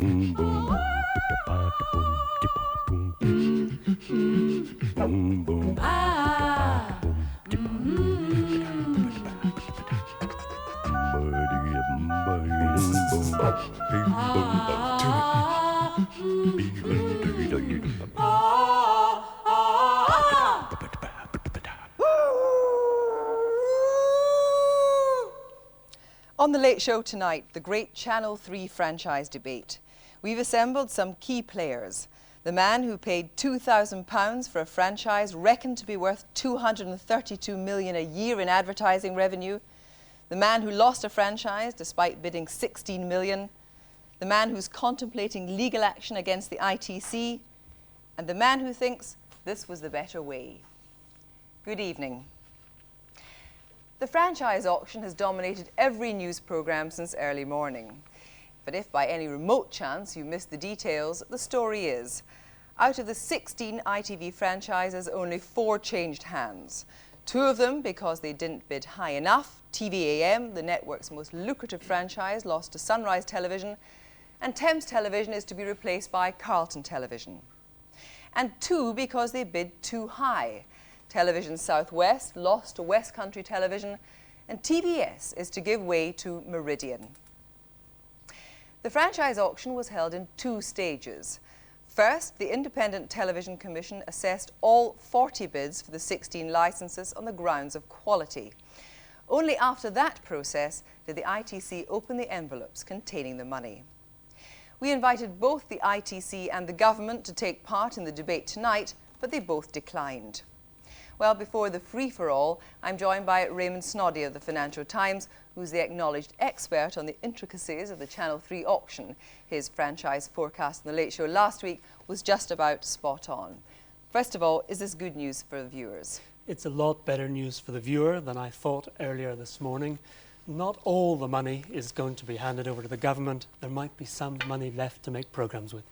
On the Late Show tonight, the great Channel 3 franchise debate. We've assembled some key players. The man who paid £2,000 for a franchise reckoned to be worth $232 million a year in advertising revenue. The man who lost a franchise despite bidding $16 million. The man who's contemplating legal action against the ITC. And the man who thinks this was the better way. Good evening. The franchise auction has dominated every news programme since early morning. But if by any remote chance you missed the details, the story is, out of the 16 ITV franchises, only 4 changed hands. 2 of them because they didn't bid high enough. TVAM, the network's most lucrative franchise, lost to Sunrise Television, and Thames Television is to be replaced by Carlton Television. And 2 because they bid too high. Television South West lost to West Country Television, and TVS is to give way to Meridian. The franchise auction was held in 2 stages. First, the Independent Television Commission assessed all 40 bids for the 16 licences on the grounds of quality. Only after that process did the ITC open the envelopes containing the money. We invited both the ITC and the government to take part in the debate tonight, but they both declined. Well, before the free-for-all, I'm joined by Raymond Snoddy of the Financial Times, who's the acknowledged expert on the intricacies of the Channel 3 auction. His franchise forecast on The Late Show last week was just about spot on. First of all, is this good news for the viewers? It's a lot better news for the viewer than I thought earlier this morning. Not all the money is going to be handed over to the government. There might be some money left to make programmes with.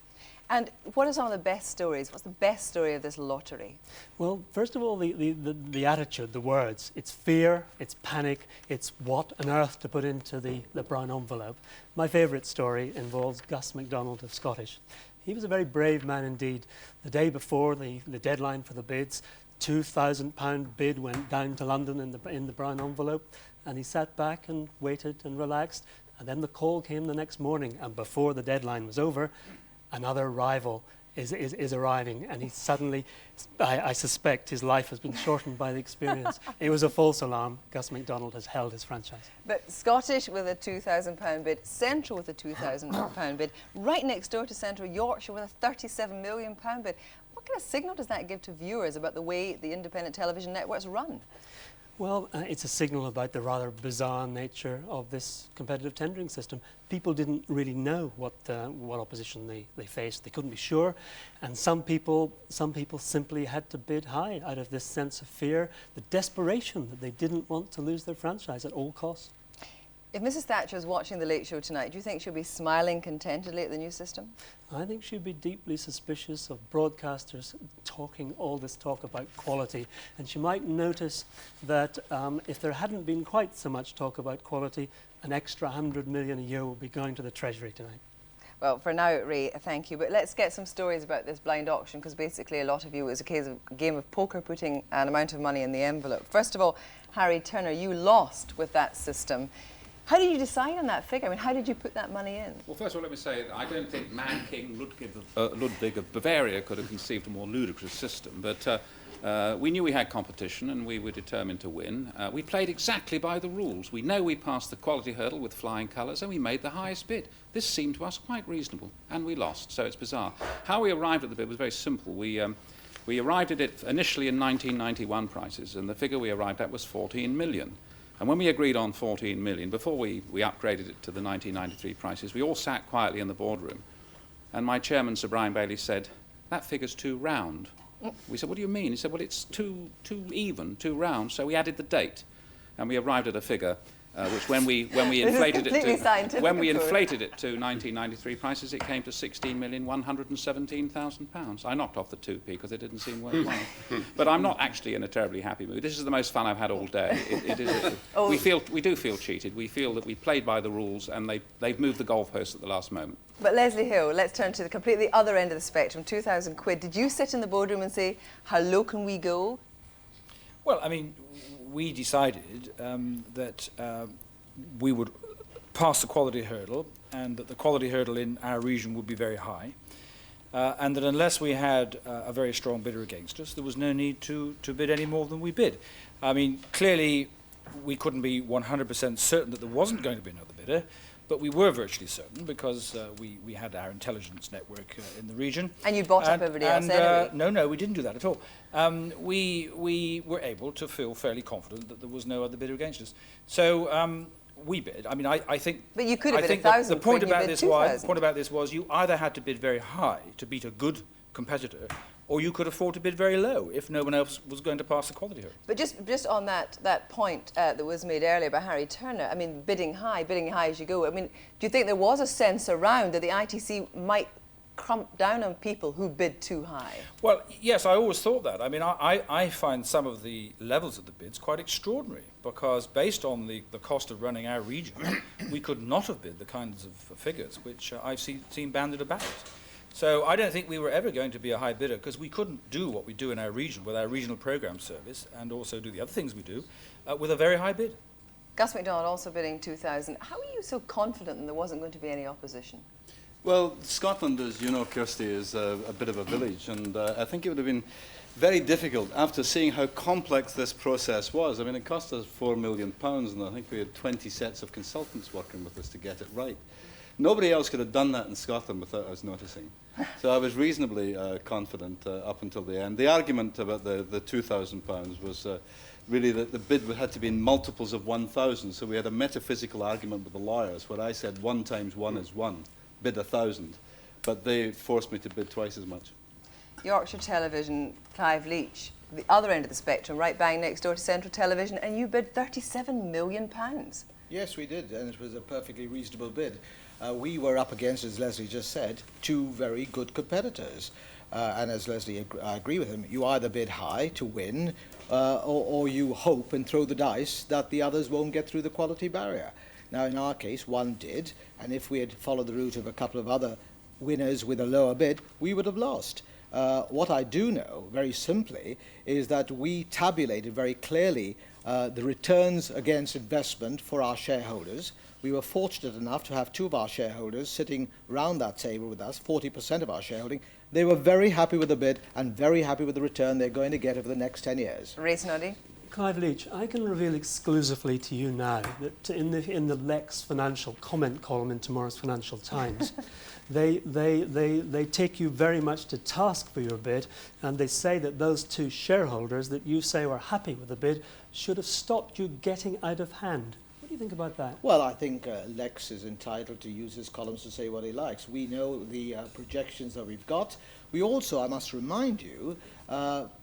And what are some of the best stories? What's the best story of this lottery? Well, first of all, the attitude, the words. It's fear, it's panic, it's what on earth to put into the brown envelope. My favourite story involves Gus MacDonald of Scottish. He was a very brave man indeed. The day before the deadline for the bids, £2,000 bid went down to London in the brown envelope, and he sat back and waited and relaxed. And then the call came the next morning, and before the deadline was over, another rival is arriving, and he suddenly, I suspect his life has been shortened by the experience. It was a false alarm. Gus MacDonald has held his franchise. But Scottish with a £2,000 bid, Central with a £2,000 bid, right next door to Central Yorkshire with a £37 million bid. What kind of signal does that give to viewers about the way the independent television networks run? Well, it's a signal about the rather bizarre nature of this competitive tendering system. People didn't really know what opposition they faced. They couldn't be sure, and some people simply had to bid high out of this sense of fear, the desperation that they didn't want to lose their franchise at all costs. If Mrs. Thatcher is watching The Late Show tonight, do you think she'll be smiling contentedly at the new system? I think she'd be deeply suspicious of broadcasters talking all this talk about quality. And she might notice that if there hadn't been quite so much talk about quality, an extra $100 million a year will be going to the Treasury tonight. Well, for now, Ray, thank you. But let's get some stories about this blind auction, because basically a lot of you, it was a game of poker putting an amount of money in the envelope. First of all, Harry Turner, you lost with that system. How did you decide on that figure? I mean, how did you put that money in? Well, first of all, let me say, I don't think Man King Ludwig of Bavaria could have conceived a more ludicrous system, but we knew we had competition and we were determined to win. We played exactly by the rules. We know we passed the quality hurdle with flying colours and we made the highest bid. This seemed to us quite reasonable, and we lost, so it's bizarre. How we arrived at the bid was very simple. We arrived at it initially in 1991 prices, and the figure we arrived at was 14 million. And when we agreed on 14 million, before we upgraded it to the 1993 prices, we all sat quietly in the boardroom. And my chairman, Sir Brian Bailey, said, "That figure's too round." We said, "What do you mean?" He said, "Well, it's too even, too round." So we added the date, and we arrived at a figure which when we inflated it completely scientific to 1993 prices, it came to £16,117,000. I knocked off the 2p because it didn't seem worthwhile. But I'm not actually in a terribly happy mood. This is the most fun I've had all day. We do feel cheated. We feel that we played by the rules and they've moved the goalpost at the last moment. But Leslie Hill, let's turn to the completely other end of the spectrum, 2,000 quid. Did you sit in the boardroom and say, how low can we go? Well, I mean, we decided that we would pass the quality hurdle and that the quality hurdle in our region would be very high and that unless we had a very strong bidder against us, there was no need to bid any more than we bid. I mean, clearly we couldn't be 100% certain that there wasn't going to be another bidder, but we were virtually certain because we had our intelligence network in the region. And you bought up everybody else anyway? No, we didn't do that at all. We were able to feel fairly confident that there was no other bidder against us. So we bid. I mean, I think... But you could have bid 1,000 the point quid, about you bid this 2,000. the point about this was you either had to bid very high to beat a good competitor, or you could afford to bid very low if no one else was going to pass the quality hurdle. But just on that point that was made earlier by Harry Turner, I mean, bidding high as you go. I mean, do you think there was a sense around that the ITC might crump down on people who bid too high? Well, yes, I always thought that. I mean, I find some of the levels of the bids quite extraordinary because based on the cost of running our region, we could not have bid the kinds of figures which I've seen banded about. So I don't think we were ever going to be a high bidder because we couldn't do what we do in our region with our regional programme service and also do the other things we do with a very high bid. Gus MacDonald also bidding 2,000. How are you so confident that there wasn't going to be any opposition? Well, Scotland, as you know, Kirsty, is a bit of a village, and I think it would have been very difficult after seeing how complex this process was. I mean, it cost us £4 million, and I think we had 20 sets of consultants working with us to get it right. Nobody else could have done that in Scotland without us noticing. So I was reasonably confident up until the end. The argument about the £2,000 was really that the bid had to be in multiples of 1,000. So we had a metaphysical argument with the lawyers where I said 1 times 1 is 1, bid 1,000. But they forced me to bid twice as much. Yorkshire Television, Clive Leach, the other end of the spectrum, right bang next door to Central Television, and you bid £37 million. Yes, we did, and it was a perfectly reasonable bid. We were up against, as Leslie just said, 2 very good competitors. And as Leslie, I agree with him, you either bid high to win, or you hope and throw the dice that the others won't get through the quality barrier. Now, in our case, one did, and if we had followed the route of a couple of other winners with a lower bid, we would have lost. What I do know, very simply, is that we tabulated very clearly the returns against investment for our shareholders. We were fortunate enough to have 2 of our shareholders sitting round that table with us, 40% of our shareholding. They were very happy with the bid and very happy with the return they're going to get over the next 10 years. Race Noddy? Clive Leach, I can reveal exclusively to you now that in the Lex financial comment column in tomorrow's Financial Times, they take you very much to task for your bid, and they say that those 2 shareholders that you say were happy with the bid should have stopped you getting out of hand. What do you think about that? Well, I think Lex is entitled to use his columns to say what he likes. We know the projections that we've got. We also, I must remind you,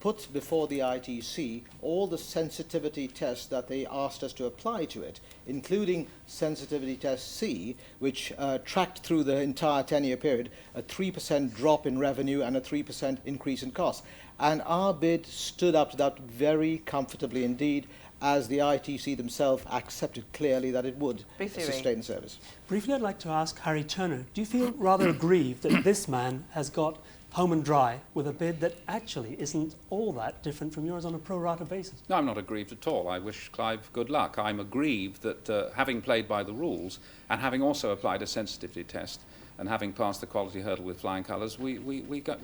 put before the ITC all the sensitivity tests that they asked us to apply to it, including sensitivity test C, which tracked through the entire 10-year period a 3% drop in revenue and a 3% increase in costs. And our bid stood up to that very comfortably indeed, as the ITC themselves accepted clearly that it would sustain the service. Briefly, I'd like to ask Harry Turner, do you feel rather aggrieved that this man has got home and dry with a bid that actually isn't all that different from yours on a pro rata basis? No, I'm not aggrieved at all. I wish Clive good luck. I'm aggrieved that having played by the rules and having also applied a sensitivity test and having passed the quality hurdle with flying colours, we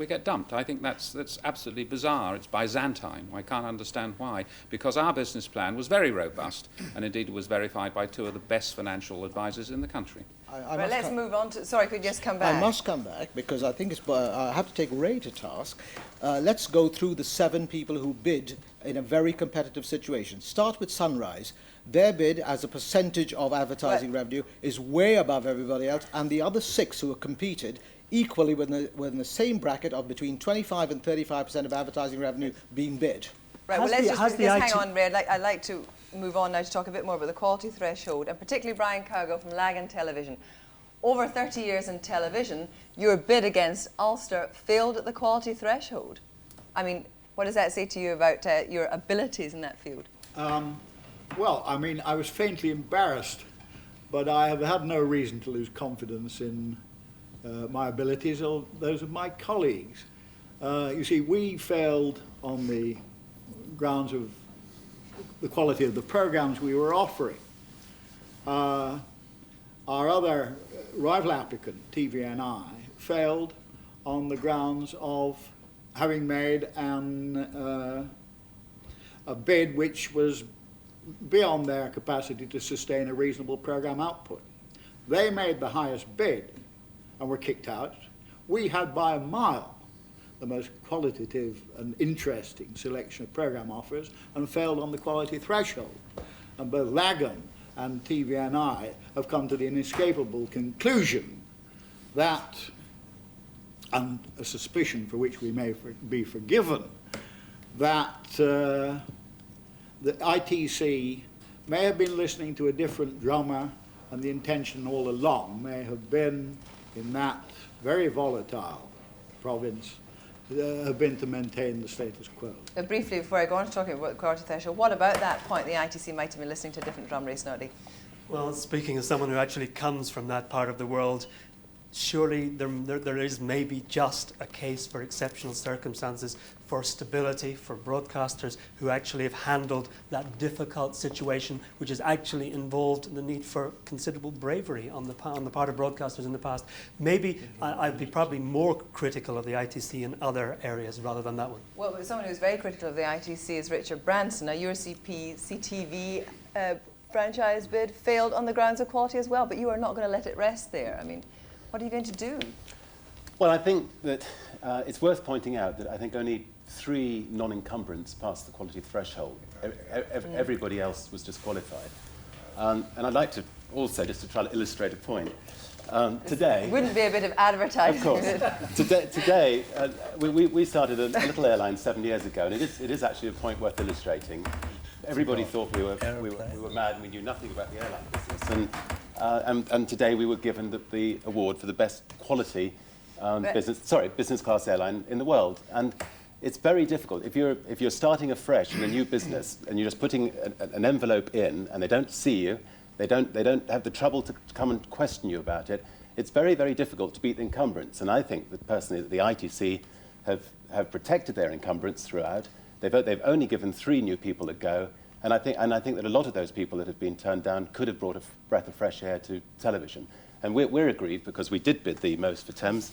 get dumped. I think that's absolutely bizarre. It's Byzantine. I can't understand why. Because our business plan was very robust and indeed was verified by 2 of the best financial advisors in the country. Right, let's move on to... Sorry, could you just come back? I must come back because I think I have to take Ray to task. Let's go through the 7 people who bid in a very competitive situation. Start with Sunrise. Their bid as a percentage of advertising revenue is way above everybody else, and the other 6 who have competed equally within the same bracket of between 25 and 35% of advertising revenue being bid. Right, well, let's just hang on, Ray. I'd like to move on now to talk a bit more about the quality threshold, and particularly Brian Cowgill from Lagan Television. Over 30 years in television, your bid against Ulster failed at the quality threshold. I mean, what does that say to you about your abilities in that field? Well, I mean, I was faintly embarrassed, but I have had no reason to lose confidence in my abilities or those of my colleagues. You see, we failed on the grounds of the quality of the programs we were offering. Our other rival applicant, TVNI, failed on the grounds of having made a bid which was beyond their capacity to sustain a reasonable program output. They made the highest bid and were kicked out. We had by a mile the most qualitative and interesting selection of program offers and failed on the quality threshold. And both Lagan and TVNI have come to the inescapable conclusion that, and a suspicion for which we may be forgiven, that the ITC may have been listening to a different drummer, and the intention all along may have been, in that very volatile province, have been to maintain the status quo. Briefly, before I go on to talking about the quality threshold, what about that point the ITC might have been listening to a different drum race, Noddy? Well, speaking as someone who actually comes from that part of the world, surely there is maybe just a case for exceptional circumstances, for stability, for broadcasters who actually have handled that difficult situation, which has actually involved the need for considerable bravery on the part of broadcasters in the past. Maybe I'd be probably more critical of the ITC in other areas rather than that one. Well, someone who's very critical of the ITC is Richard Branson. Now, your CTV franchise bid failed on the grounds of quality as well, but you are not going to let it rest there. I mean, what are you going to do? Well, I think that it's worth pointing out that I think only 3 non-incumbents passed the quality threshold. Everybody else was disqualified. And I'd like to also, just to try to illustrate a point, today... Wouldn't be a bit of advertising. Of course. Today we started a little airline 7 years ago, and it is actually a point worth illustrating. Everybody thought we were mad and we knew nothing about the airline business. And today we were given the award for the best quality business class airline in the world. And it's very difficult. If you're starting afresh in a new business and you're just putting an envelope in and they don't see you, they don't have the trouble to come and question you about it, it's very, very difficult to beat the incumbents. And I think that personally that the ITC have protected their incumbents throughout. They've only given 3 new people a go. And I think that a lot of those people that have been turned down could have brought a breath of fresh air to television. And we're aggrieved because we did bid the most for Thames,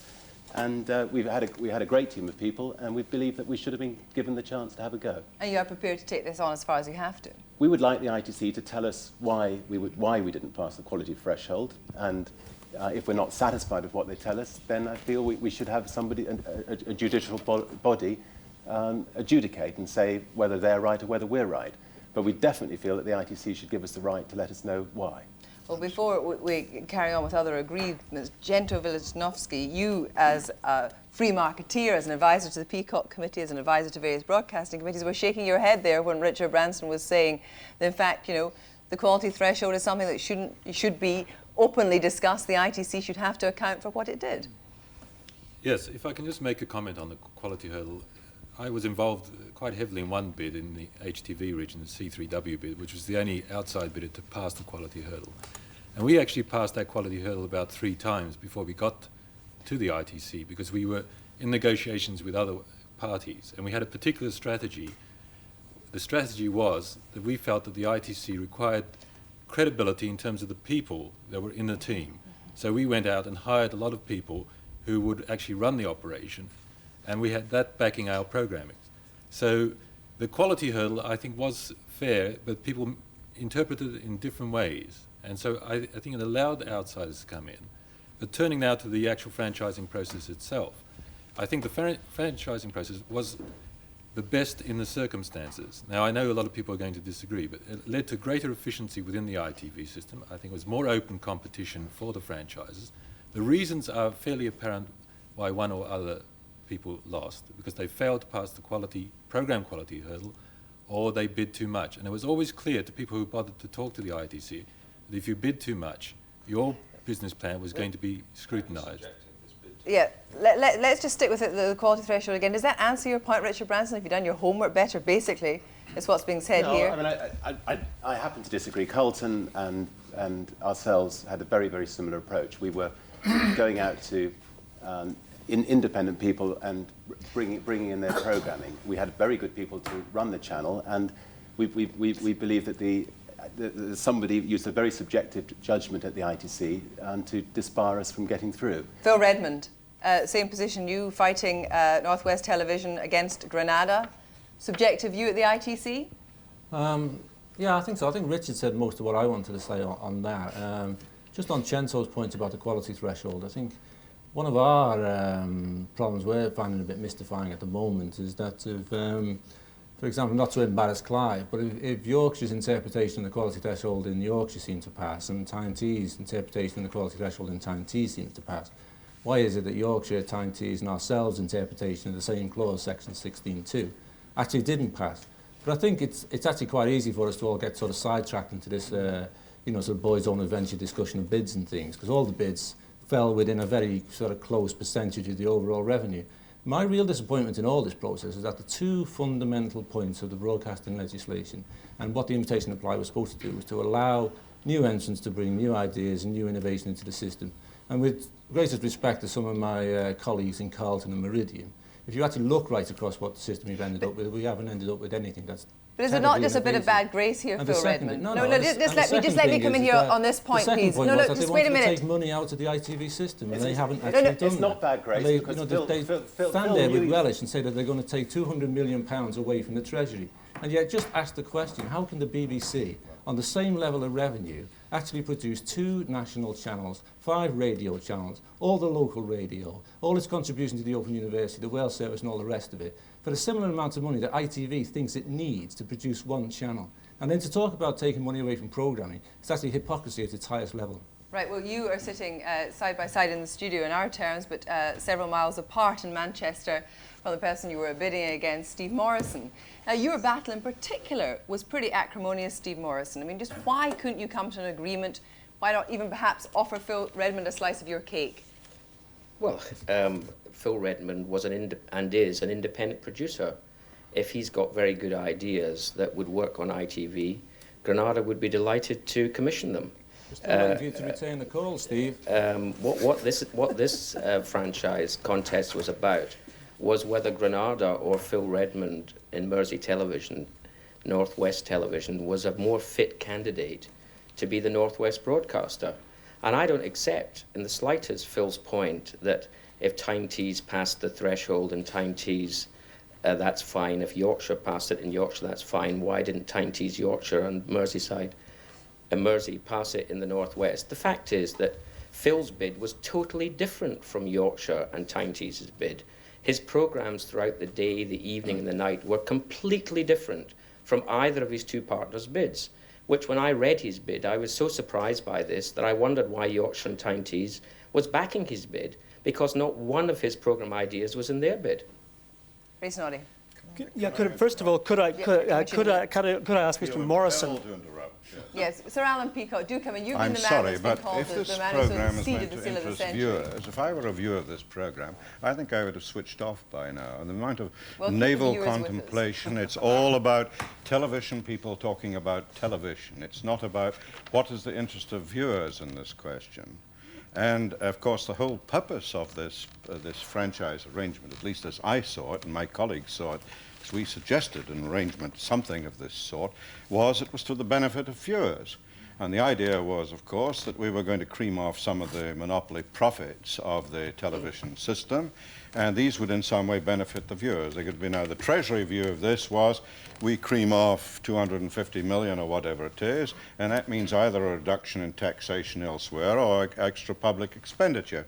and we had a great team of people, and we believe that we should have been given the chance to have a go. And you are prepared to take this on as far as you have to? We would like the ITC to tell us why we didn't pass the quality threshold, and if we're not satisfied with what they tell us, then I feel we should have somebody, a judicial body, adjudicate and say whether they're right or whether we're right. But we definitely feel that the ITC should give us the right to let us know why. Well, before we carry on with other aggrievements, Jento Vilitnovsky, you as a free marketeer, as an advisor to the Peacock Committee, as an advisor to various broadcasting committees, were shaking your head there when Richard Branson was saying that, in fact, you know, the quality threshold is something that should be openly discussed. The ITC should have to account for what it did. Yes, if I can just make a comment on the quality hurdle. I was involved quite heavily in one bid in the HTV region, the C3W bid, which was the only outside bidder to pass the quality hurdle. And we actually passed that quality hurdle about 3 times before we got to the ITC, because we were in negotiations with other parties, and we had a particular strategy. The strategy was that we felt that the ITC required credibility in terms of the people that were in the team. So we went out and hired a lot of people who would actually run the operation, and we had that backing our programming. So the quality hurdle, I think, was fair, but people interpreted it in different ways. And so I think it allowed outsiders to come in. But turning now to the actual franchising process itself, I think the franchising process was the best in the circumstances. Now, I know a lot of people are going to disagree, but it led to greater efficiency within the ITV system. I think it was more open competition for the franchises. The reasons are fairly apparent why one or other people lost, because they failed to pass the program quality hurdle, or they bid too much. And it was always clear to people who bothered to talk to the ITC that if you bid too much, your business plan was going to be scrutinised. Yeah, let's just stick with the quality threshold again. Does that answer your point, Richard Branson? Have you done your homework better, basically, is what's being said here? I mean, I happen to disagree. Carlton and ourselves had a very, very similar approach. We were going out to independent people and bringing in their programming. We had very good people to run the channel, and we believe that somebody used a very subjective judgment at the ITC to disbar us from getting through. Phil Redmond, same position, you fighting Northwest Television against Granada. Subjective view at the ITC? Yeah, I think so. I think Richard said most of what I wanted to say on that. Just on Chento's point about the quality threshold, I think one of our problems we're finding a bit mystifying at the moment is that if, for example, not to embarrass Clive, but if Yorkshire's interpretation of the quality threshold in Yorkshire seems to pass and Tyne T's interpretation of the quality threshold in Tyne T seems to pass, why is it that Yorkshire, Tyne T's and ourselves' interpretation of the same clause, section 16.2, actually didn't pass? But I think it's actually quite easy for us to all get sort of sidetracked into this, you know, sort of boys' own adventure discussion of bids and things, because all the bids fell within a very sort of close percentage of the overall revenue. My real disappointment in all this process is that the two fundamental points of the broadcasting legislation and what the invitation to apply was supposed to do was to allow new entrants to bring new ideas and new innovation into the system. And with greatest respect to some of my colleagues in Carlton and Meridian, if you actually look right across what the system we've ended up with, we haven't ended up with anything that's... But is it not just a bit of bad grace here, Phil Redmond? No, just let me come in here on this point, please. No, just wait a minute. They take money out of the ITV system, and they haven't actually done that. It's not bad grace. They stand there with relish and say that they're going to take £200 million away from the Treasury. And yet just ask the question, how can the BBC, on the same level of revenue, actually produce 2 national channels, 5 radio channels, all the local radio, all its contribution to the Open University, the Wales Service and all the rest of it, for a similar amount of money that ITV thinks it needs to produce 1 channel? And then to talk about taking money away from programming, it's actually hypocrisy at its highest level. Right, well, you are sitting side by side in the studio in our terms, but several miles apart in Manchester from the person you were bidding against, Steve Morrison. Now, your battle in particular was pretty acrimonious, Steve Morrison. I mean, just why couldn't you come to an agreement? Why not even perhaps offer Phil Redmond a slice of your cake? Well, Phil Redmond was and is an independent producer. If he's got very good ideas that would work on ITV, Granada would be delighted to commission them. Still waiting for you to retain the call, Steve. What this franchise contest was about was whether Granada or Phil Redmond in Mersey Television, Northwest Television, was a more fit candidate to be the Northwest broadcaster. And I don't accept in the slightest Phil's point that if Tyne T's passed the threshold in Tyne T's, that's fine. If Yorkshire passed it in Yorkshire, that's fine. Why didn't Tyne T's Yorkshire and Merseyside and Mersey pass it in the Northwest? The fact is that Phil's bid was totally different from Yorkshire and Tyne T's bid. His programmes throughout the day, the evening and the night were completely different from either of his two partners' bids, which when I read his bid, I was so surprised by this that I wondered why Yorkshire and Tyne T's was backing his bid, because not one of his programme ideas was in their bid. Rhys Noddy. Yeah, first of all, could I ask Mr. Morrison? Yes, Sir Alan Peacock, do come in. You've been I'm the man sorry, that's been but called if this the man programme who's is seeded meant the to seal of the interest century. viewers, if I were a viewer of this programme, I think I would have switched off by now. And the amount of Well, naval viewers with us. contemplation, it's all about television people talking about television. It's not about what is the interest of viewers in this question. And, of course, the whole purpose of this franchise arrangement, at least as I saw it and my colleagues saw it, because we suggested an arrangement, something of this sort, was it was to the benefit of viewers. And the idea was, of course, that we were going to cream off some of the monopoly profits of the television system, and these would in some way benefit the viewers. They could be now the Treasury view of this was we cream off 250 million or whatever it is, and that means either a reduction in taxation elsewhere or extra public expenditure.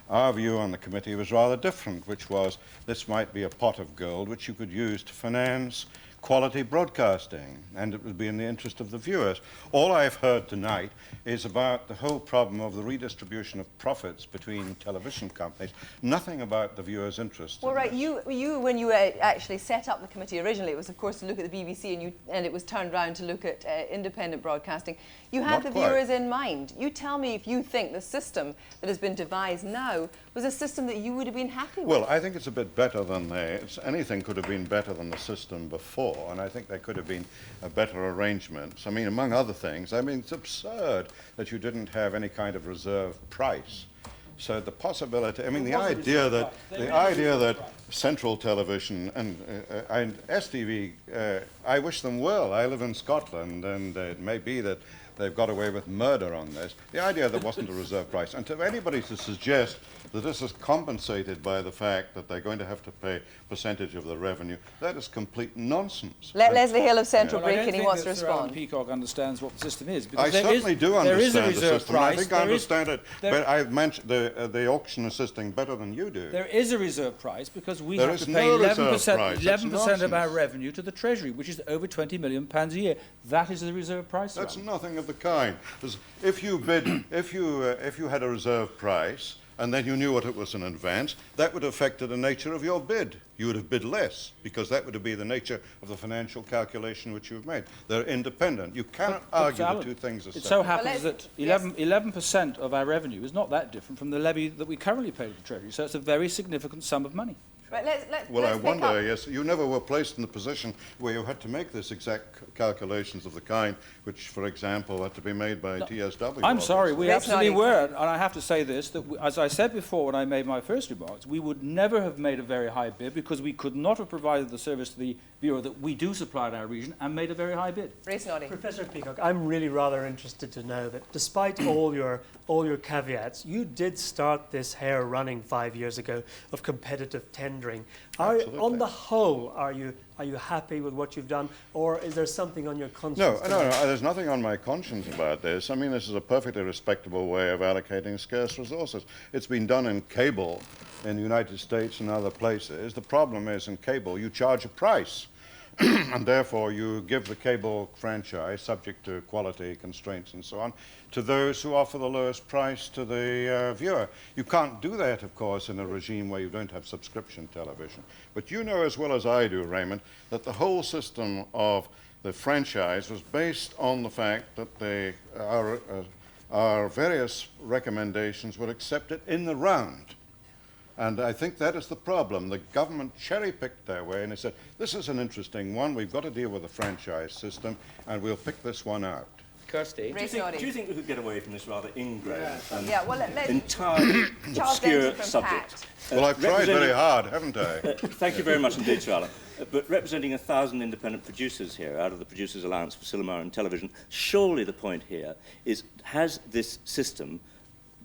Our view on the committee was rather different, which was this might be a pot of gold which you could use to finance quality broadcasting, and it would be in the interest of the viewers. All I've heard tonight is about the whole problem of the redistribution of profits between television companies, nothing about the viewers' interest. Well, right, you when you actually set up the committee originally, it was of course to look at the BBC, and it was turned around to look at independent broadcasting. You had the viewers in mind. You tell me if you think the system that has been devised now was a system that you would have been happy with. Well, I think it's a bit better than anything could have been better than the system before, and I think there could have been better arrangements. I mean, among other things, I mean, it's absurd that you didn't have any kind of reserve price. So the possibility, I mean, the idea that Central Television and STV, I wish them well. I live in Scotland, and it may be that they've got away with murder on this. The idea there wasn't a reserve price, and to anybody to suggest that this is compensated by the fact that they're going to have to pay percentage of the revenue, that is complete nonsense. Let Leslie Hill of Central break in, he wants to respond. I don't think that Sir Alan Peacock understands what the system is. I certainly do understand the system. Price. I think I understand it, but I've mentioned the auction assisting better than you do. There is a reserve price because we There have is to pay no 11% of our revenue to the Treasury, which is over £20 million a year. That is the reserve price. That's nothing of the kind. If you bid, if you had a reserve price, and then you knew what it was in advance, that would affect the nature of your bid. You would have bid less, because that would be the nature of the financial calculation which you've made. They're independent. You cannot argue the two things are separate. It so happens that 11% of our revenue is not that different from the levy that we currently pay to the Treasury, so it's a very significant sum of money. Right, well, I wonder, yes, you never were placed in the position where you had to make this exact calculations of the kind which, for example, had to be made by TSW. I'm sorry, we absolutely were, and I have to say this, that as I said before when I made my first remarks, we would never have made a very high bid because we could not have provided the service to the viewer that we do supply in our region and made a very high bid. Professor Peacock, I'm really rather interested to know that despite all your caveats, you did start this hare running 5 years ago of competitive tendering. On the whole, are you happy with what you've done, or is there something on your conscience? No, there's nothing on my conscience about this. I mean, this is a perfectly respectable way of allocating scarce resources. It's been done in cable in the United States and other places. The problem is in cable, you charge a price. And therefore you give the cable franchise, subject to quality constraints and so on, to those who offer the lowest price to the viewer. You can't do that, of course, in a regime where you don't have subscription television. But you know as well as I do, Raymond, that the whole system of the franchise was based on the fact that our various recommendations were accepted in the round. And I think that is the problem. The government cherry-picked their way, and they said, this is an interesting one. We've got to deal with the franchise system, and we'll pick this one out. Kirsty, do you think we could get away from this rather ingrained and let's entirely obscure subject? Well, I've tried very hard, haven't I? Thank you very much indeed, Sir Alan. But representing 1,000 independent producers here, out of the Producers Alliance for Cinema and Television, surely the point here is, has this system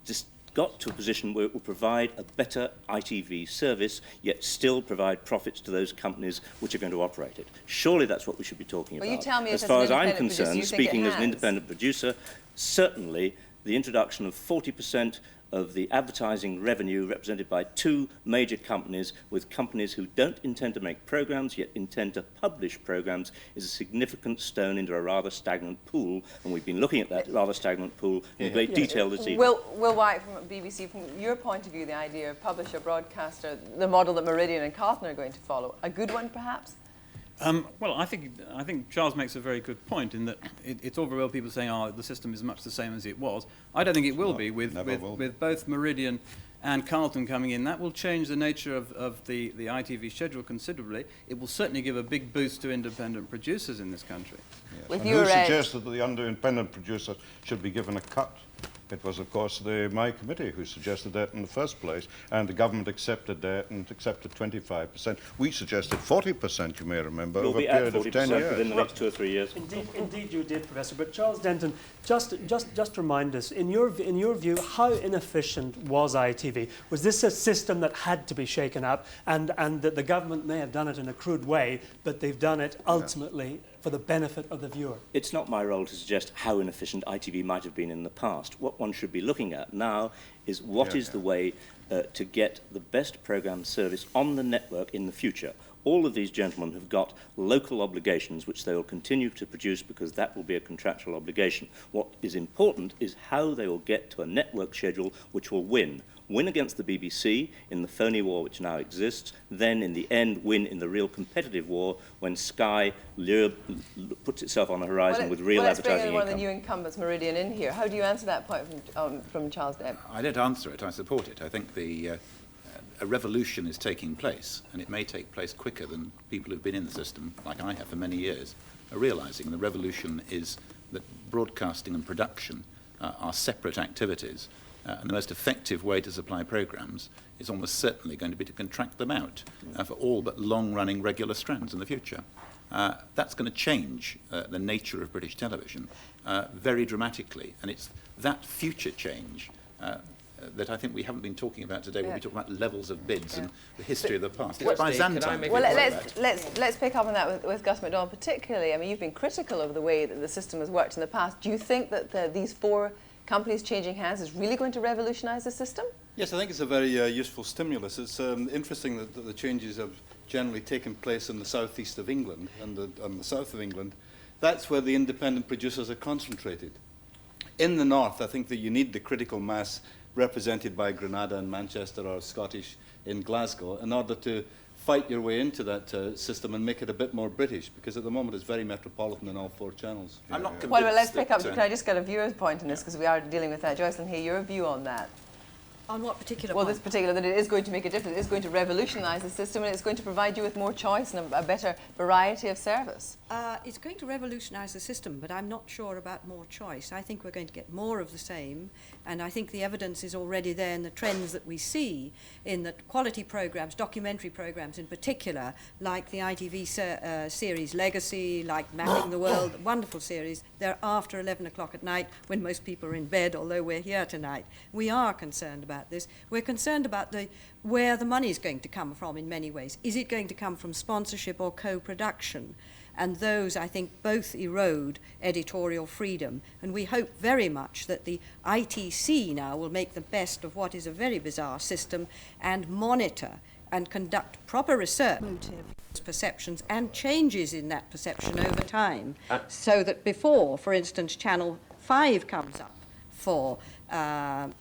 just got to a position where it will provide a better ITV service, yet still provide profits to those companies which are going to operate it? Surely that's what we should be talking about. You tell me as far as I'm concerned, speaking as an independent producer, certainly the introduction of 40% of the advertising revenue represented by two major companies, with companies who don't intend to make programmes yet intend to publish programmes, is a significant stone into a rather stagnant pool, and we've been looking at that rather stagnant pool in great detail this evening. Will White from BBC, from your point of view, the idea of publisher, broadcaster, the model that Meridian and Carlton are going to follow, a good one perhaps? Well, I think Charles makes a very good point in that it's all very well people saying, the system is much the same as it was. I don't think it will be with both Meridian and Carlton coming in. That will change the nature of the ITV schedule considerably. It will certainly give a big boost to independent producers in this country. Yes. And who suggested that the independent producer should be given a cut? It was, of course, my committee who suggested that in the first place, and the government accepted that and accepted 25%. We suggested 40%, you may remember, over a period of 10 years. Within the next 2 or 3 years. Indeed you did, Professor. But Charles Denton, just remind us, in your view, how inefficient was ITV? Was this a system that had to be shaken up, and that the government may have done it in a crude way, but they've done it ultimately for the benefit of the viewer? It's not my role to suggest how inefficient ITV might have been in the past. What one should be looking at now is what is the way to get the best programme service on the network in the future. All of these gentlemen have got local obligations which they will continue to produce because that will be a contractual obligation. What is important is how they will get to a network schedule which will win. Win against the BBC in the phony war which now exists, then in the end win in the real competitive war when Sky puts itself on the horizon with real let's advertising bring in one income. of the new incumbents, Meridian, in here. How do you answer that point from Charles Debb? I don't answer it, I support it. I think a revolution is taking place, and it may take place quicker than people who've been in the system, like I have for many years, are realising. The revolution is that broadcasting and production are separate activities, and the most effective way to supply programmes is almost certainly going to be to contract them out for all but long-running regular strands in the future. That's going to change the nature of British television very dramatically, and it's that future change that I think we haven't been talking about today when we talk about levels of bids and the history of the past. It's Byzantine. Well, let's pick up on that with Gus MacDonald particularly. I mean, you've been critical of the way that the system has worked in the past. Do you think that these 4 companies changing hands is really going to revolutionise the system? Yes, I think it's a very useful stimulus. It's interesting that the changes have generally taken place in the southeast of England and the south of England. That's where the independent producers are concentrated. In the north, I think that you need the critical mass represented by Granada and Manchester or Scottish in Glasgow in order to fight your way into that system and make it a bit more British, because at the moment it's very metropolitan in all 4 channels. I'm not convinced. Well, let's pick up. Can I just get a viewer's point on this, because we are dealing with that. Joycelyn, here, your view on that? On what particular Well, point? this particular, that it is going to make a difference. It is going to revolutionise the system, and it's going to provide you with more choice and a better variety of service. It's going to revolutionise the system, but I'm not sure about more choice. I think we're going to get more of the same, and I think the evidence is already there in the trends that we see in the quality programmes, documentary programmes in particular, like the ITV series Legacy, like Mapping the World, wonderful series. They're after 11 o'clock at night when most people are in bed, although we're here tonight. We are concerned about this. We're concerned about where the money is going to come from in many ways. Is it going to come from sponsorship or co-production? And those, I think, both erode editorial freedom. And we hope very much that the ITC now will make the best of what is a very bizarre system and monitor and conduct proper research, perceptions and changes in that perception over time, so that before, for instance, Channel 5 comes up for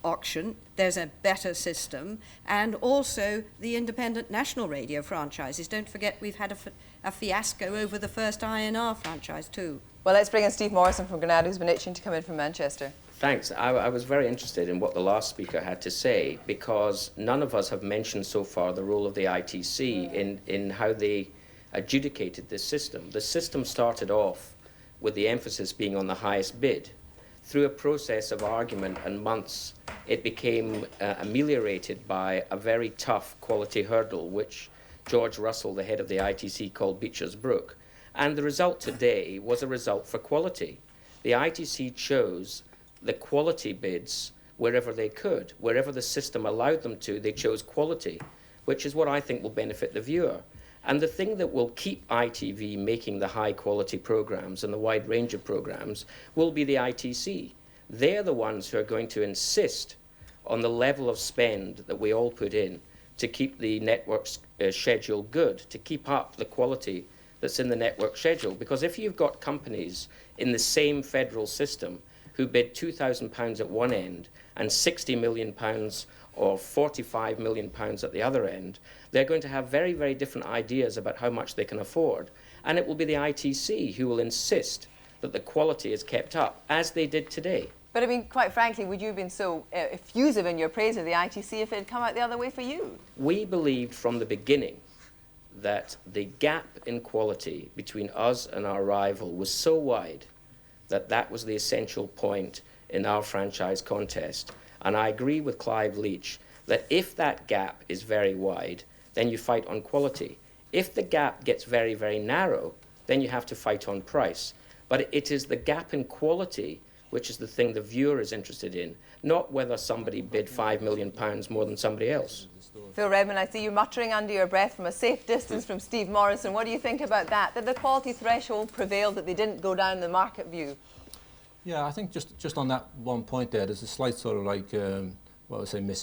auction, there's a better system, and also the independent national radio franchises. Don't forget we've had a fiasco over the first INR franchise too. Well, let's bring in Steve Morrison from Granada, who's been itching to come in from Manchester. Thanks. I was very interested in what the last speaker had to say, because none of us have mentioned so far the role of the ITC in how they adjudicated this system. The system started off with the emphasis being on the highest bid. Through a process of argument and months, it became ameliorated by a very tough quality hurdle, which George Russell, the head of the ITC, called Beecher's Brook. And the result today was a result for quality. The ITC chose the quality bids wherever they could. Wherever the system allowed them to, they chose quality, which is what I think will benefit the viewer. And the thing that will keep ITV making the high-quality programmes and the wide range of programmes will be the ITC. They're the ones who are going to insist on the level of spend that we all put in to keep the network's schedule good, to keep up the quality that's in the network schedule. Because if you've got companies in the same federal system who bid £2,000 at one end and £60 million or £45 million at the other end, they're going to have very, very different ideas about how much they can afford. And it will be the ITC who will insist that the quality is kept up, as they did today. But I mean, quite frankly, would you have been so effusive in your praise of the ITC if it had come out the other way for you? We believed from the beginning that the gap in quality between us and our rival was so wide that that was the essential point in our franchise contest. And I agree with Clive Leach that if that gap is very wide, then you fight on quality. If the gap gets very, very narrow, then you have to fight on price. But it is the gap in quality which is the thing the viewer is interested in, not whether somebody bid £5 million more than somebody else. Phil Redmond, I see you muttering under your breath from a safe distance from Steve Morrison. What do you think about that? That the quality threshold prevailed, that they didn't go down the market view? Yeah, I think just on that one point there, there's a slight sort of like,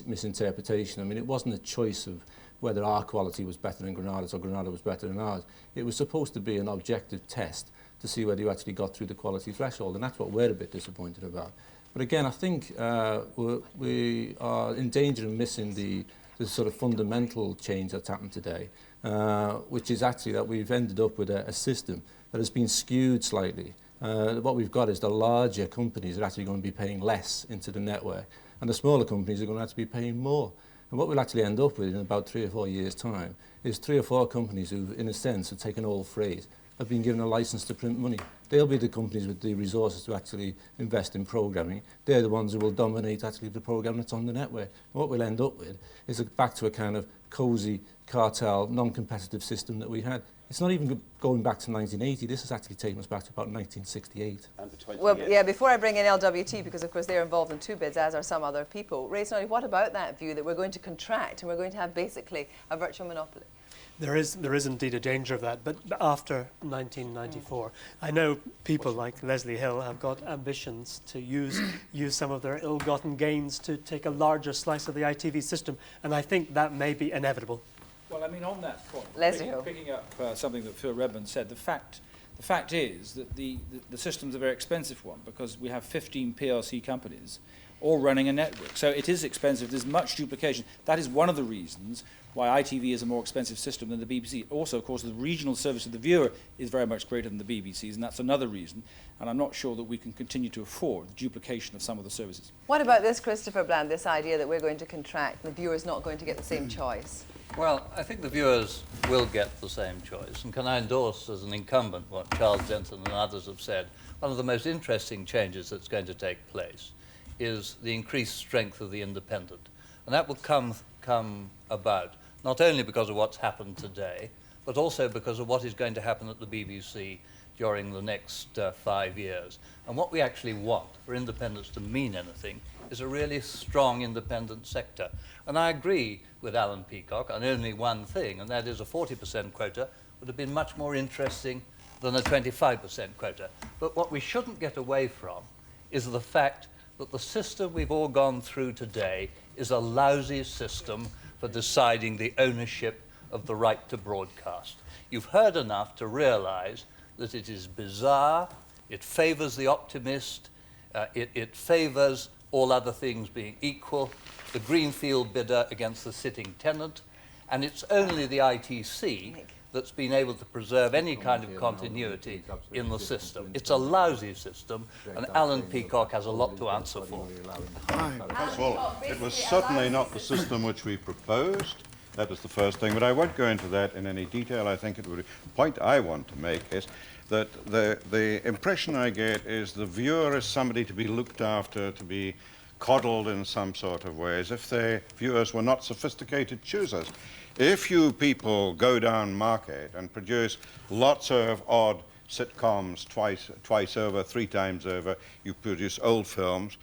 misinterpretation. I mean, it wasn't a choice of whether our quality was better than Granada's or Granada was better than ours. It was supposed to be an objective test to see whether you actually got through the quality threshold, and that's what we're a bit disappointed about. But again, I think we are in danger of missing the sort of fundamental change that's happened today, which is actually that we've ended up with a system that has been skewed slightly. What we've got is the larger companies are actually going to be paying less into the network, and the smaller companies are going to have to be paying more. And what we'll actually end up with in about 3 or 4 years' time is 3 or 4 companies who, in a sense, have taken old phrase, have been given a license to print money. They'll be the companies with the resources to actually invest in programming. They're the ones who will dominate actually the program that's on the network. And what we'll end up with is back to a kind of cosy, cartel, non-competitive system that we had. It's not even going back to 1980. This has actually taken us back to about 1968. And for 20 Well, years. yeah, before I bring in LWT, because of course they're involved in 2 bids, as are some other people. Ray Snoddy, what about that view that we're going to contract and we're going to have basically a virtual monopoly? There is indeed a danger of that, but after 1994, I know people like Leslie Hill have got ambitions to use some of their ill-gotten gains to take a larger slice of the ITV system, and I think that may be inevitable. Well, I mean, on that point, Leslie picking up something that Phil Redmond said, the fact is that the system's a very expensive one because we have 15 PLC companies all running a network. So it is expensive. There's much duplication. That is one of the reasons why ITV is a more expensive system than the BBC. Also, of course, the regional service of the viewer is very much greater than the BBC's, and that's another reason. And I'm not sure that we can continue to afford the duplication of some of the services. What about this, Christopher Bland, this idea that we're going to contract, the viewer's not going to get the same choice? Well, I think the viewers will get the same choice. And can I endorse as an incumbent what Charles Denton and others have said? One of the most interesting changes that's going to take place is the increased strength of the independent. And that will come about not only because of what's happened today, but also because of what is going to happen at the BBC during the next 5 years. And what we actually want for independence to mean anything is a really strong independent sector. And I agree with Alan Peacock on only one thing, and that is a 40% quota would have been much more interesting than a 25% quota. But what we shouldn't get away from is the fact that the system we've all gone through today is a lousy system for deciding the ownership of the right to broadcast. You've heard enough to realize that it is bizarre, it favors the optimist, it favors all other things being equal, the greenfield bidder against the sitting tenant, and it's only the ITC that's been able to preserve any kind of continuity in the system. It's a lousy system, and Alan Peacock has a lot to answer for. First of all, it was certainly not the system which we proposed. That was the first thing, but I won't go into that in any detail. I think the point I want to make is that the impression I get is the viewer is somebody to be looked after, to be coddled in some sort of way, as if the viewers were not sophisticated choosers. If you people go down market and produce lots of odd sitcoms twice over, 3 times over, you produce old films,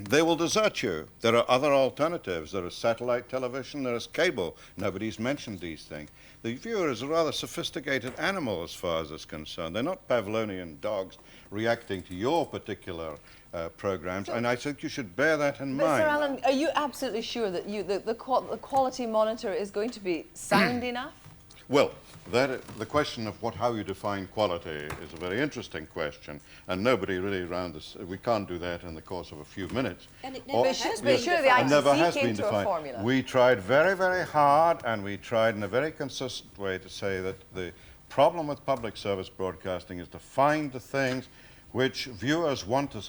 they will desert you. There are other alternatives. There is satellite television, there is cable. Nobody's mentioned these things. The viewer is a rather sophisticated animal as far as it's concerned. They're not Pavlovian dogs reacting to your particular programs, and I think you should bear that in mind. Mr. Allen, are you absolutely sure that the quality monitor is going to be sound enough? Well, the question of how you define quality is a very interesting question, and nobody really around this, we can't do that in the course of a few minutes. And it never has been sure the ITC came to a formula. We tried very, very hard, and we tried in a very consistent way to say that the problem with public service broadcasting is to find the things which viewers want to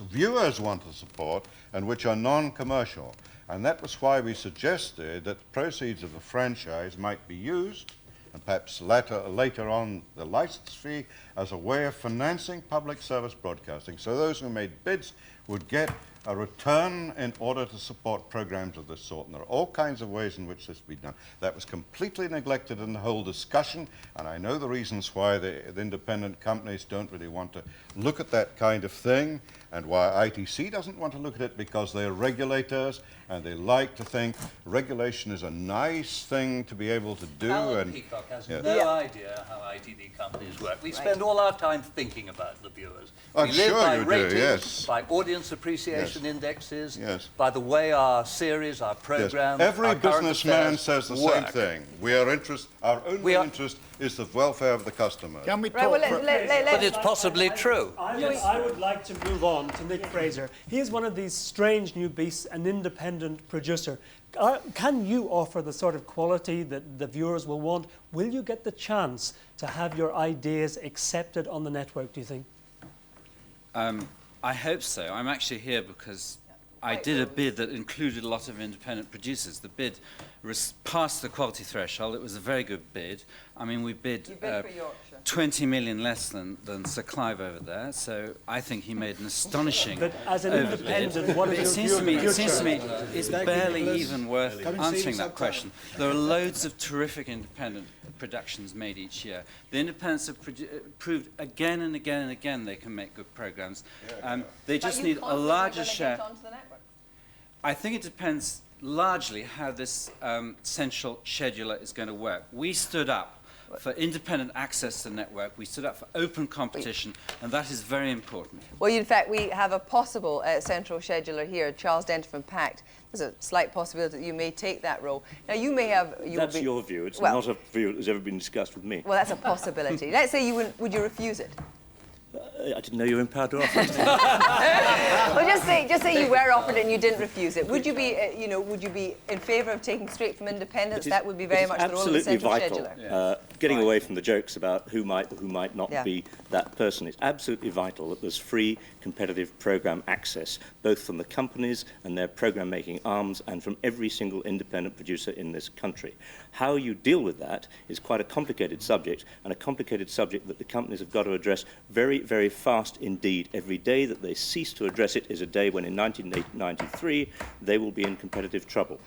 support and which are non-commercial. And that was why we suggested that the proceeds of the franchise might be used, and perhaps later on the license fee, as a way of financing public service broadcasting. So those who made bids would get a return in order to support programs of this sort. And there are all kinds of ways in which this be done. That was completely neglected in the whole discussion, and I know the reasons why the independent companies don't really want to look at that kind of thing, and why ITC doesn't want to look at it, because they're regulators, and they like to think regulation is a nice thing to be able to do. Alan Peacock has no idea how ITV companies work. We spend all our time thinking about the viewers. I'm we live sure by you ratings, do, yes. by audience appreciation, Nielsen indexes, Yes. by the way our series, our program, Yes. Every our current businessman affairs says the work. same thing. Our only interest is the welfare of the customer. Can we Right, talk? well, But it's possibly true. I would like to move on to Nick Fraser. He is one of these strange new beasts, an independent producer. Can you offer the sort of quality that the viewers will want? Will you get the chance to have your ideas accepted on the network, do you think? I hope so. I'm actually here because I did a bid that included a lot of independent producers. The bid passed the quality threshold. It was a very good bid. I mean, we bid, You bid for Yorkshire. 20 million less than Sir Clive over there, so I think he made an astonishing But as an overbid. independent, what is It your seems view to me, of the it seems to me future? it's barely even worth answering that question. There are loads of terrific independent productions made each year. The independents have proved again and again and again they can make good programs. They just need a larger share. I think it depends largely how this central scheduler is going to work. We stood up for independent access to the network. We stood up for open competition, and that is very important. Well, in fact, we have a possible central scheduler here, Charles Denton from PACT. There's a slight possibility that you may take that role. Now, you may have... That's your view. It's not a view that has ever been discussed with me. Well, that's a possibility. Let's say you would you refuse it? I didn't know you were empowered to offer it. Well, just say you were offered it and you didn't refuse it. Would you be, would you be in favour of taking straight from independence? That would be very much the role of the central scheduler. Getting away from the jokes about who might not be that person. It's absolutely vital that there's free, competitive programme access, both from the companies and their programme-making arms and from every single independent producer in this country. How you deal with that is quite a complicated subject, and a complicated subject that the companies have got to address very, very fast indeed. Every day that they cease to address it is a day when in 1993 they will be in competitive trouble.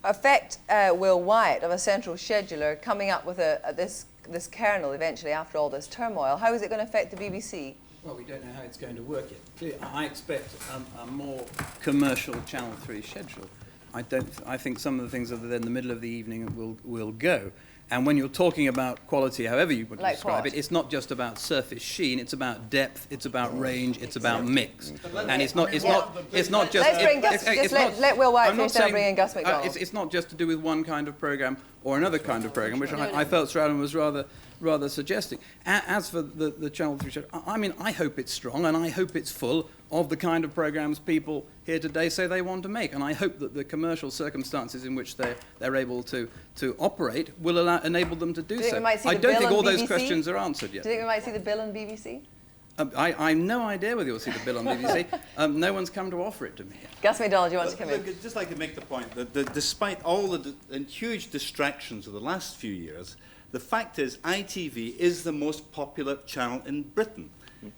Affect Will Wyatt of a central scheduler coming up with this kernel eventually after all this turmoil. How is it going to affect the BBC? Well, we don't know how it's going to work yet. I expect a more commercial Channel 3 schedule. I think some of the things that are in the middle of the evening will go. And when you're talking about quality, however you would describe it, it's not just about surface sheen. It's about depth. It's about range. It's about mix. And it's not just. Let Will Wyatt finish and bring in Gus MacDonald. It's not just to do with one kind of program or another kind of program, which I felt Stratton was rather suggesting. As for the Channel 3 show, I mean, I hope it's strong and I hope it's full of the kind of programs people here today say they want to make. And I hope that the commercial circumstances in which they're able to operate will enable them to do so. I don't think all those questions are answered yet. Do you think we might see the bill on BBC? I've no idea whether you'll see the bill on BBC. No one's come to offer it to me yet. Gus MacDonald, you want to come in? I'd just like to make the point that despite all the huge distractions of the last few years, the fact is ITV is the most popular channel in Britain.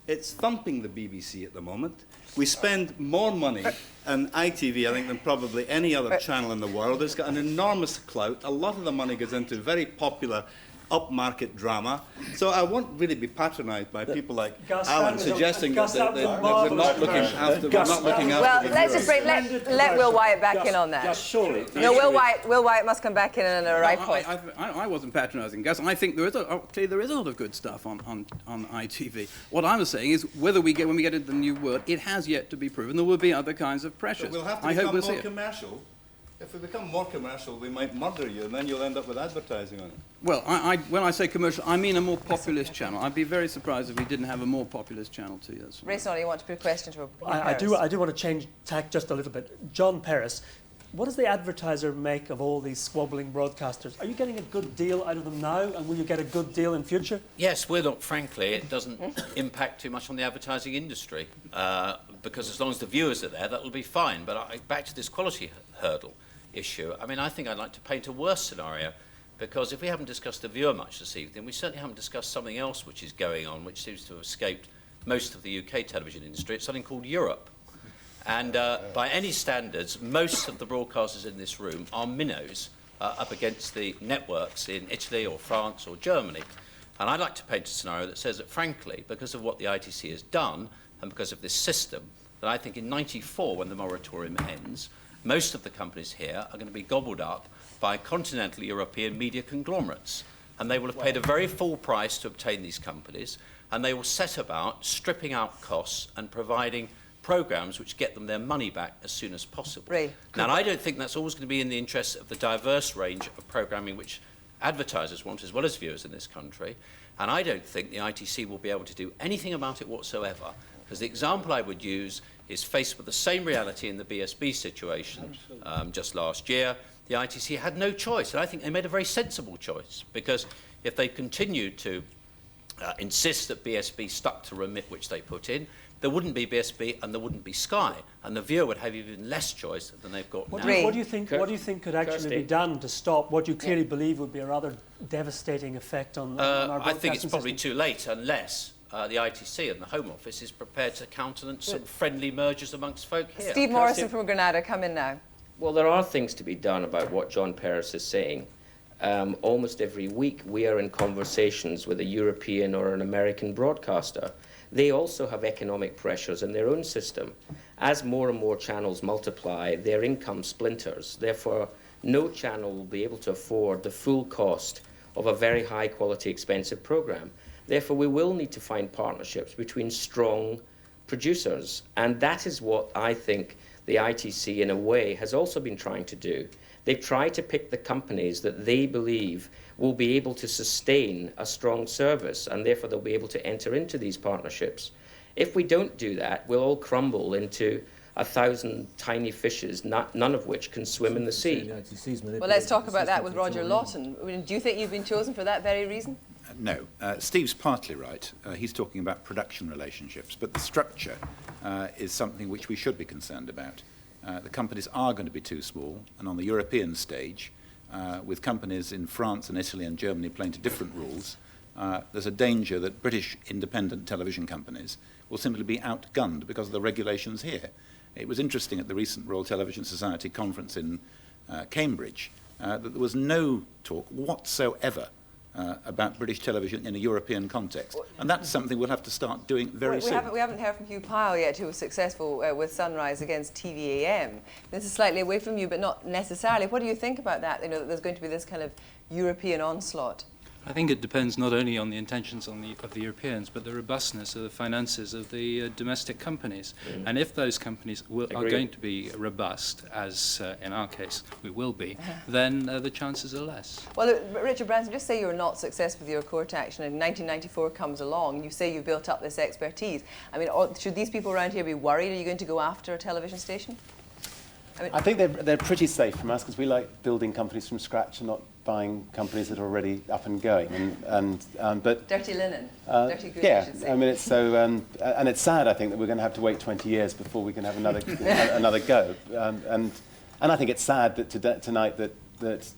It's thumping the BBC at the moment. We spend more money on ITV, I think, than probably any other channel in the world. It's got an enormous clout. A lot of the money goes into very popular upmarket drama. So I won't really be patronised by people like Alan suggesting that we're not looking after Well, let's just let Will Wyatt back in on that. Surely. No, Will Wyatt must come back in at the right point. I wasn't patronising Gus. I think there is a lot of good stuff on ITV. What I was saying is when we get into the new world, it has yet to be proven. There will be other kinds of pressures. But we'll have to become more commercial. If we become more commercial, we might murder you, and then you'll end up with advertising on it. Well, when I say commercial, I mean a more populist channel. I'd be very surprised if we didn't have a more populist channel 2 years from now. Ray Snolley, you want to put a question to I do want to change tack just a little bit. John Perris, what does the advertiser make of all these squabbling broadcasters? Are you getting a good deal out of them now, and will you get a good deal in future? Yes, well, look, frankly, it doesn't impact too much on the advertising industry, because as long as the viewers are there, that will be fine. But back to this quality hurdle issue, I mean, I think I'd like to paint a worse scenario, because if we haven't discussed the viewer much this evening, we certainly haven't discussed something else which is going on, which seems to have escaped most of the UK television industry. It's something called Europe. And by any standards, most of the broadcasters in this room are minnows up against the networks in Italy or France or Germany. And I'd like to paint a scenario that says that, frankly, because of what the ITC has done and because of this system, that I think in '94, when the moratorium ends, most of the companies here are going to be gobbled up by continental European media conglomerates. And they will have paid a very full price to obtain these companies, and they will set about stripping out costs and providing programmes which get them their money back as soon as possible. Ray. Now, I don't think that's always going to be in the interests of the diverse range of programming which advertisers want as well as viewers in this country, and I don't think the ITC will be able to do anything about it whatsoever, because the example I would use is faced with the same reality in the BSB situation just last year. The ITC had no choice, and I think they made a very sensible choice, because if they continued to insist that BSB stuck to remit which they put in, there wouldn't be BSB and there wouldn't be Sky, and the viewer would have even less choice than they've got now. What do you think could actually be done to stop what you clearly believe would be a rather devastating effect on our broadcasting I think it's probably system? too late unless the ITC and the Home Office is prepared to countenance some friendly mergers amongst folk here. Steve Morrison from Granada, come in now. Well, there are things to be done about what John Peris is saying. Almost every week we are in conversations with a European or an American broadcaster. They also have economic pressures in their own system. As more and more channels multiply, their income splinters. Therefore, no channel will be able to afford the full cost of a very high quality, expensive program. Therefore, we will need to find partnerships between strong producers. And that is what I think the ITC, in a way, has also been trying to do. They've tried to pick the companies that they believe will be able to sustain a strong service, and therefore they'll be able to enter into these partnerships. If we don't do that, we'll all crumble into 1,000 tiny fishes, none of which can swim in the sea. Well, let's talk about that with Roger Lawton. I mean, do you think you've been chosen for that very reason? No. Steve's partly right. He's talking about production relationships, but the structure is something which we should be concerned about. The companies are going to be too small, and on the European stage, with companies in France and Italy and Germany playing to different rules, there's a danger that British independent television companies will simply be outgunned because of the regulations here. It was interesting at the recent Royal Television Society conference in Cambridge that there was no talk whatsoever about British television in a European context. And that's something we'll have to start doing very soon. We haven't heard from Hugh Pyle yet, who was successful with Sunrise against TVAM. This is slightly away from you, but not necessarily. What do you think about that, that there's going to be this kind of European onslaught? I think it depends not only on the intentions of the Europeans, but the robustness of the finances of the domestic companies. And if those companies are going to be robust, as in our case we will be, then the chances are less. Well, Richard Branson, just say you're not successful with your court action and 1994 comes along, and you say you've built up this expertise. I mean, should these people around here be worried? Are you going to go after a television station? I think they're pretty safe from us, because we like building companies from scratch and not buying companies that are already up and going. But dirty linen, dirty good. Yeah, I mean, it's so, and it's sad, I think, that we're going to have to wait 20 years before we can have another another go. And I think it's sad that tonight that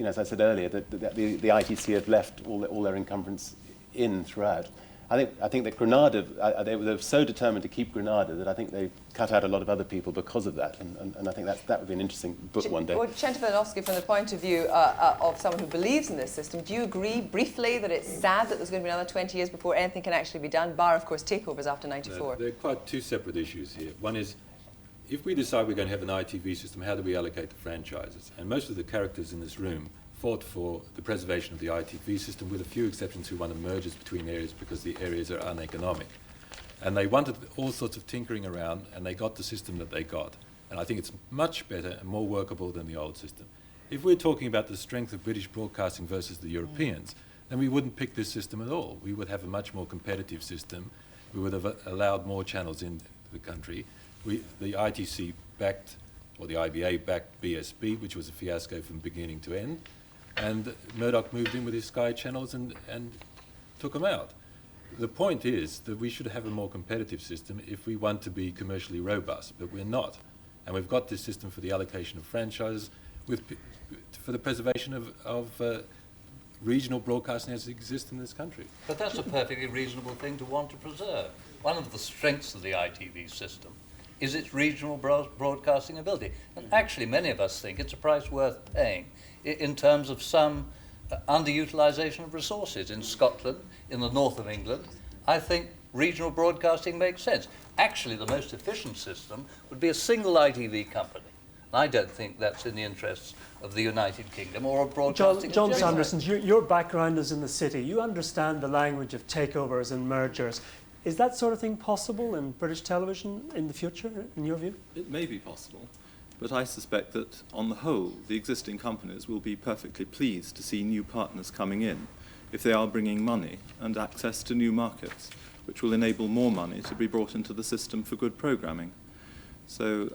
as I said earlier, that the ITC have left all their incumbents in throughout. I think that Granada, they were so determined to keep Granada that I think they cut out a lot of other people because of that, and I think that would be an interesting book one day. Well, Chenta Velofsky, from the point of view of someone who believes in this system, do you agree briefly that it's sad that there's going to be another 20 years before anything can actually be done, bar, of course, takeovers after 94? There are quite two separate issues here. One is, if we decide we're going to have an ITV system, how do we allocate the franchises? And most of the characters in this room fought for the preservation of the ITV system, with a few exceptions who wanted mergers between areas because the areas are uneconomic. And they wanted all sorts of tinkering around, and they got the system that they got. And I think it's much better and more workable than the old system. If we're talking about the strength of British broadcasting versus the Europeans, then we wouldn't pick this system at all. We would have a much more competitive system. We would have allowed more channels in the country. The ITC backed, or the IBA backed BSB, which was a fiasco from beginning to end. And Murdoch moved in with his Sky channels and took them out. The point is that we should have a more competitive system if we want to be commercially robust, but we're not. And we've got this system for the allocation of franchises for the preservation of regional broadcasting as it exists in this country. But that's a perfectly reasonable thing to want to preserve. One of the strengths of the ITV system is its regional broadcasting ability. And actually, many of us think it's a price worth paying in terms of some underutilisation of resources. In Scotland, in the north of England, I think regional broadcasting makes sense. Actually, the most efficient system would be a single ITV company. I don't think that's in the interests of the United Kingdom or of broadcasting. John Sanderson, your background is in the city. You understand the language of takeovers and mergers. Is that sort of thing possible in British television in the future, in your view? It may be possible, but I suspect that, on the whole, the existing companies will be perfectly pleased to see new partners coming in if they are bringing money and access to new markets, which will enable more money to be brought into the system for good programming. So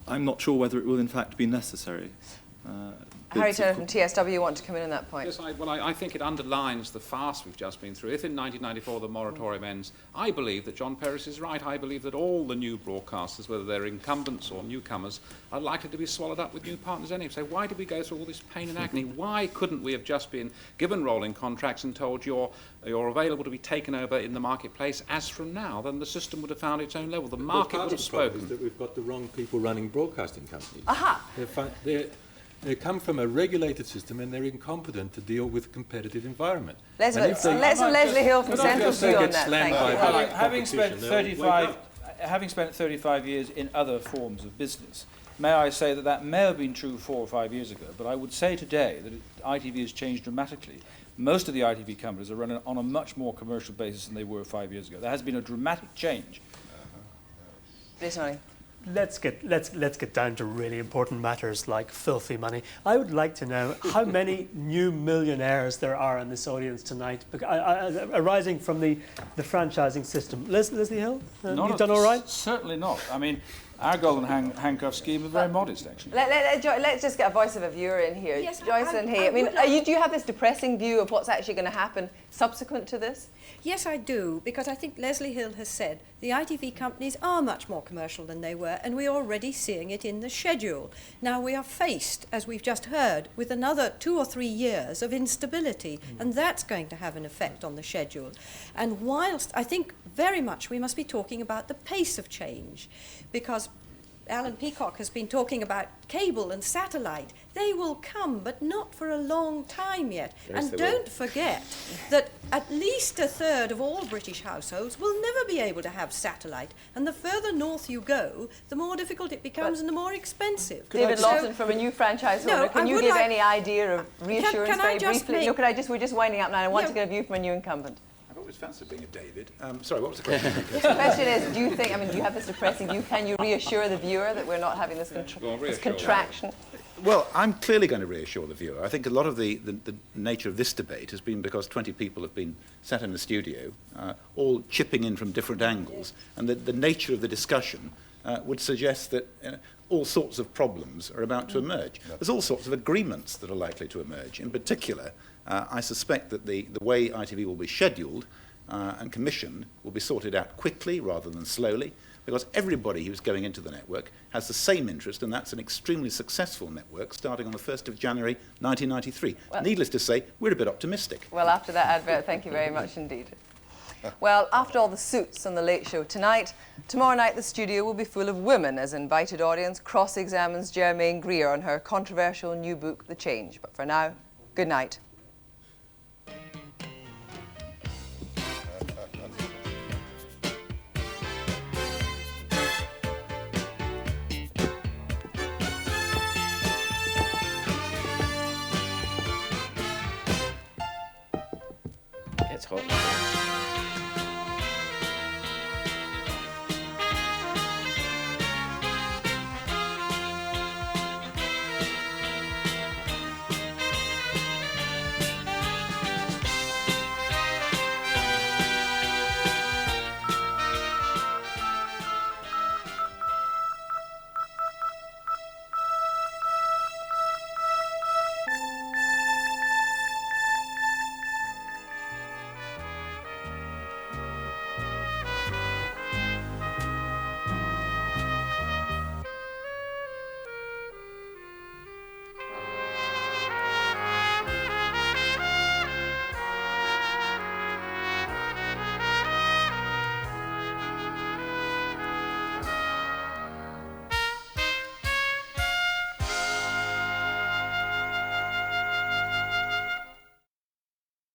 I'm not sure whether it will in fact be necessary. Harry Taylor from TSW want to come in on that point. Yes, I think it underlines the farce we've just been through. If in 1994 the moratorium ends, I believe that John Perris is right. I believe that all the new broadcasters, whether they're incumbents or newcomers, are likely to be swallowed up with new partners anyway. So why did we go through all this pain and agony? Why couldn't we have just been given rolling contracts and told you're available to be taken over in the marketplace as from now? Then the system would have found its own level. The market would have spoken. Is that we've got the wrong people running broadcasting companies. Aha! They come from a regulated system and they're incompetent to deal with a competitive environment. Let's Leslie Hill from Central view on that. Thank you. Having spent 35 years in other forms of business, may I say that may have been true 4 or 5 years ago, but I would say today that ITV has changed dramatically. Most of the ITV companies are running on a much more commercial basis than they were 5 years ago. There has been a dramatic change. Let's get down to really important matters like filthy money. I would like to know how many new millionaires there are in this audience tonight, arising from the franchising system. Leslie Hill, you've done all right? Certainly not. I mean, our golden handcuff scheme is very modest, actually. Let's just get a voice of a viewer in here. Yes, Joyce and Hay. Do you have this depressing view of what's actually going to happen subsequent to this? Yes, I do, because I think Leslie Hill has said the ITV companies are much more commercial than they were, and we're already seeing it in the schedule. Now we are faced, as we've just heard, with another 2 or 3 years of instability, and that's going to have an effect on the schedule. And whilst I think very much we must be talking about the pace of change, because Alan Peacock has been talking about cable and satellite. They will come, but not for a long time yet. Yes, and don't forget that at least a third of all British households will never be able to have satellite. And the further north you go, the more difficult it becomes and the more expensive. David Lawson, from a new franchise holder, can you give any idea of reassurance very briefly? No, we're just winding up now. I want to get a view from a new incumbent. Always fancied being a David. Sorry, what was the question? The question is, do you have this depressing view? Can you reassure the viewer that we're not having this contraction? Well, I'm clearly going to reassure the viewer. I think a lot of the nature of this debate has been because 20 people have been sat in the studio, all chipping in from different angles, and the nature of the discussion would suggest that all sorts of problems are about to emerge. There's all sorts of agreements that are likely to emerge. In particular, I suspect that the way ITV will be scheduled and commissioned will be sorted out quickly rather than slowly, because everybody who's going into the network has the same interest, and that's an extremely successful network starting on the 1st of January 1993. Well, needless to say, we're a bit optimistic. Well, after that advert, thank you very much indeed. Well, after all the suits on the Late Show tonight, tomorrow night the studio will be full of women as invited audience cross-examines Germaine Greer on her controversial new book, The Change. But for now, good night. It's hot.